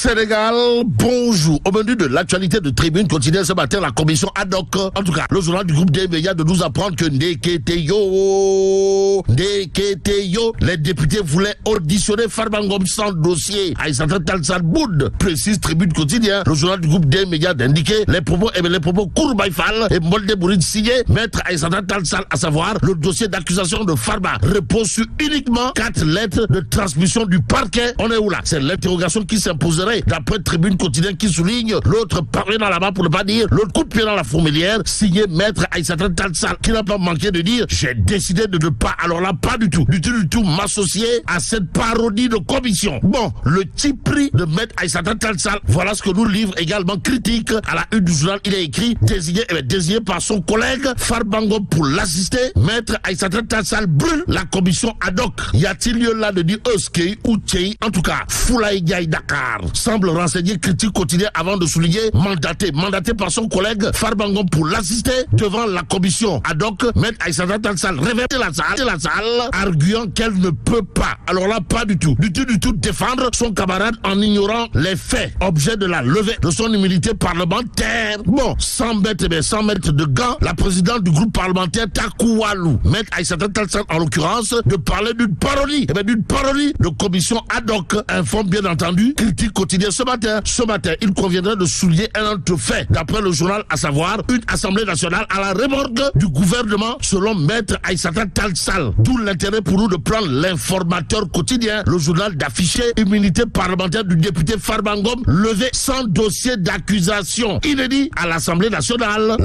Sénégal, bonjour. Au menu de l'actualité de Tribune quotidienne ce matin, la commission ad hoc, en tout cas, le journal du groupe des médias de nous apprendre que Ndeketeyo, les députés voulaient auditionner Farba Ngom sans dossier. Aïssata Tall Sall boude, précise Tribune quotidienne, le journal du groupe des médias d'indiquer les propos Kouroubaï Fall et Molde Bouride signés, maître Aïssata Tall Sall, à savoir le dossier d'accusation de Farba repose sur uniquement 4 lettres de transmission du parquet. On est où là? C'est l'interrogation qui s'imposerait d'après Tribune quotidienne qui souligne l'autre paré dans la main pour ne pas dire l'autre coup de pied dans la fourmilière, signé maître Aïssata Tall Sall, qui n'a pas manqué de dire j'ai décidé de ne pas, alors là pas du tout m'associer à cette parodie de commission. Bon, le petit prix de maître Aïssata Tall Sall, voilà ce que nous livre également critique à la une du journal. Il est écrit désigné par son collègue Farba Ngom pour l'assister. Maître Aïssata Tall Sall brûle la commission ad hoc. Y a-t-il lieu là de dire Euskei ou Tchei? En tout cas, Foulaye Gaye Dakar semble renseigner critique quotidien avant de souligner mandaté par son collègue Farba Ngom pour l'assister devant la commission ad hoc. Maître Aïssata Tall Sall révèle la salle, arguant qu'elle ne peut pas, alors là pas du tout défendre son camarade en ignorant les faits, objet de la levée de son immunité parlementaire. Bon, 100 mètres de gants, la présidente du groupe parlementaire Takou Walou, maître Aïssata Tall Sall en l'occurrence, de parler d'une parodie de commission ad hoc, informe bien entendu critique quotidien ce matin, il conviendrait de souligner un autre fait, d'après le journal, à savoir une assemblée nationale à la remorque du gouvernement, selon maître Aïssata Tall Sall. D'où l'intérêt pour nous de prendre l'informateur quotidien, le journal, d'afficher immunité parlementaire du député Farba Ngom levé sans dossier d'accusation. Inédit à l'Assemblée nationale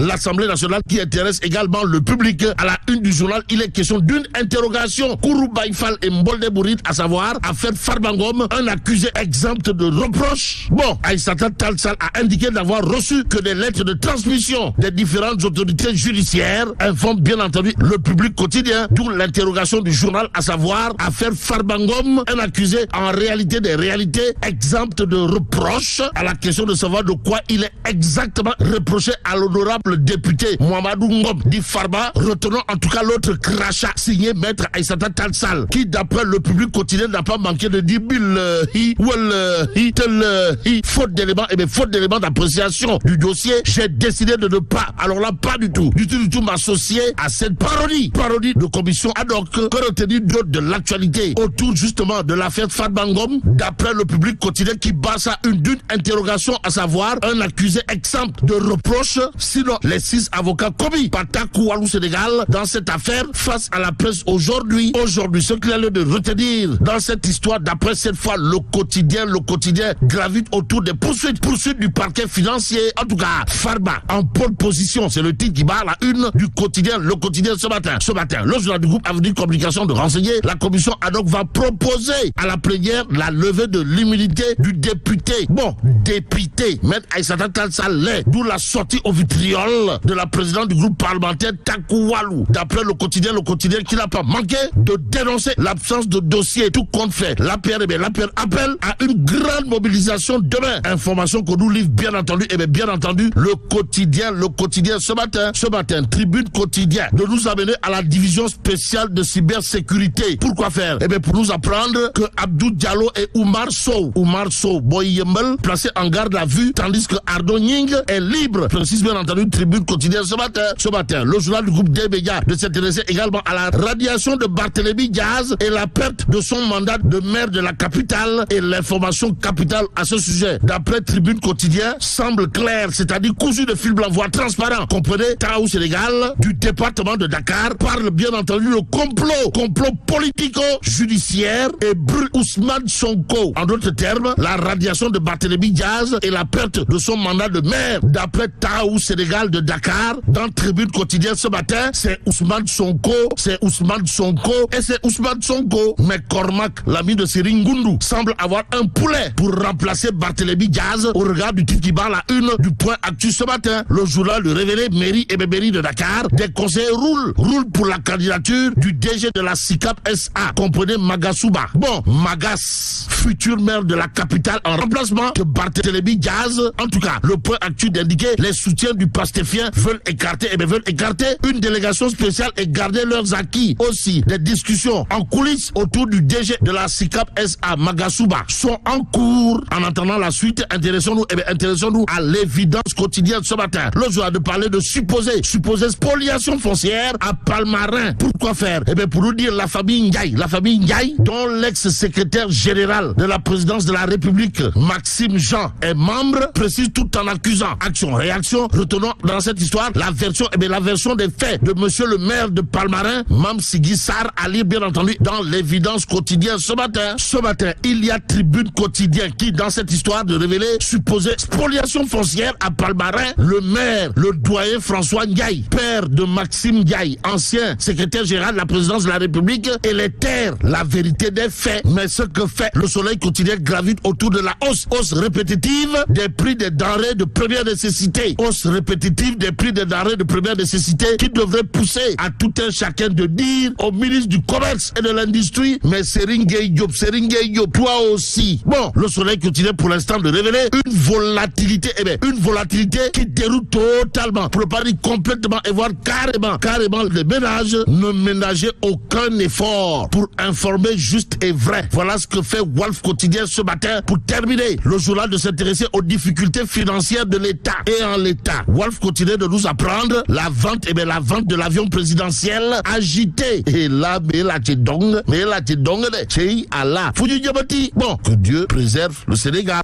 qui intéresse également le public. À la une du journal, il est question d'une interrogation. Kouroubaï Fall et Molde Bouride, à savoir affaire Farba Ngom, un accusé exempt de reproches. Bon, Aïssata Tall Sall a indiqué d'avoir reçu que des lettres de transmission des différentes autorités judiciaires, informe bien entendu le public quotidien, d'où l'interrogation du journal, à savoir affaire Farba Ngom, un accusé en réalité des réalités exempt de reproches. À la question de savoir de quoi il est exactement reproché à l'honorable député Mouamadou Ngom dit Farba, retenons en tout cas l'autre crachat signé maître Aïssata Tall Sall, qui d'après le public quotidien n'a pas manqué de dire faute d'éléments d'appréciation du dossier, j'ai décidé de ne pas, alors là pas du tout m'associer à cette parodie de commission ad hoc. Que retenir d'autre de l'actualité autour justement de l'affaire Farba Ngom, d'après le public quotidien qui base à d'une interrogation, à savoir un accusé exempt de reproches, sinon les 6 avocats commis par Takou Walou Sénégal dans cette affaire face à la presse aujourd'hui. Ce qu'il y a lieu de retenir dans cette histoire, d'après cette fois le quotidien gravite autour des poursuites du parquet financier. En tout cas, Farba en pole position, c'est le titre qui bat la une du quotidien, le quotidien ce matin, le journal du groupe Avenir Communication de renseigner, la commission ad hoc va proposer à la plénière la levée de l'immunité du député. Bon, député, maître Aïssata Tall Sall, d'où la sortie au vitriol de la présidente du groupe parlementaire Takou Walou. D'après le quotidien qui n'a pas manqué de dénoncer l'absence de dossier tout compte fait. L'APR appelle à une grande mobilisation demain. Information que nous livre bien entendu le quotidien ce matin, Tribune quotidien, de nous amener à la division spéciale de cybersécurité. Pourquoi faire? Pour nous apprendre que Abdou Diallo et Oumar Sow Boy Yembel, placés en garde à vue, tandis que Ardo Nying est libre. Précise bien entendu Tribune quotidien ce matin. Le journal du groupe des médias de s'intéresser également à la radiation de Barthélémy Diaz et la perte de son mandat de maire de la capitale, et l'information capitale à ce sujet, d'après Tribune quotidien, semble claire, c'est-à-dire cousu de fil blanc, voire transparent. Comprenez, Taou Sénégal du département de Dakar parle bien entendu le complot politico-judiciaire et brûle Ousmane Sonko. En d'autres termes, la radiation de Barthélémy Diaz et la perte de son mandat de maire, d'après Taou Sénégal de Dakar, dans Tribune quotidien ce matin, c'est Ousmane Sonko. Mais Cormac, l'ami de Serigne Ngoundou, semble avoir un poulet pour remplacer Barthélémy Diaz, au regard du titre qui bat la une du Point Actu ce matin. Le journal de révélé mairie et Bébéry de Dakar, des conseillers roulent pour la candidature du DG de la SICAP SA. Comprenez Magasouba. Bon, Magas, futur maire de la capitale en remplacement de Barthélémy Diaz. En tout cas, le Point Actu d'indiquer les soutiens du pastéfien veulent écarter une délégation spéciale et garder leurs acquis. Aussi, des discussions en coulisses autour du DG de la SICAP SA Magasouba sont en cours. jour. En attendant la suite, intéressons-nous à l'évidence quotidienne ce matin. Le jour de parler de supposée spoliation foncière à Palmarin. Pourquoi faire? Eh bien, pour nous dire la famille Ndiaye, dont l'ex-secrétaire général de la présidence de la République, Maxime Jean, est membre, précise tout en accusant. Action-réaction. Retenons dans cette histoire la version des faits de monsieur le maire de Palmarin, Mam Sigui Sarr, à lire bien entendu dans l'évidence quotidienne ce matin. Ce matin, il y a Tribune quotidienne qui, dans cette histoire de révéler supposée spoliation foncière à Palmarin, le maire, le doyen François Ndiaye, père de Maxime Ndiaye, ancien secrétaire général de la présidence de la République, et les terres, la vérité des faits. Mais ce que fait le Soleil quotidien gravite autour de la hausse répétitive des prix des denrées de première nécessité. Hausse répétitive des prix des denrées de première nécessité qui devrait pousser à tout un chacun de dire au ministre du Commerce et de l'Industrie, mais Serigne Diop, toi aussi. Bon, le Soleil continue pour l'instant de révéler une volatilité qui déroute totalement, pour ne pas dire complètement, et voire carrément les ménages ne ménageaient aucun effort pour informer juste et vrai. Voilà ce que fait Walf Quotidien ce matin pour terminer le journal de s'intéresser aux difficultés financières de l'État. Et en l'État, Walf continue de nous apprendre la vente de l'avion présidentiel agité. Et là, mais là, Allah. Bon, que Dieu préserve le Sénégal.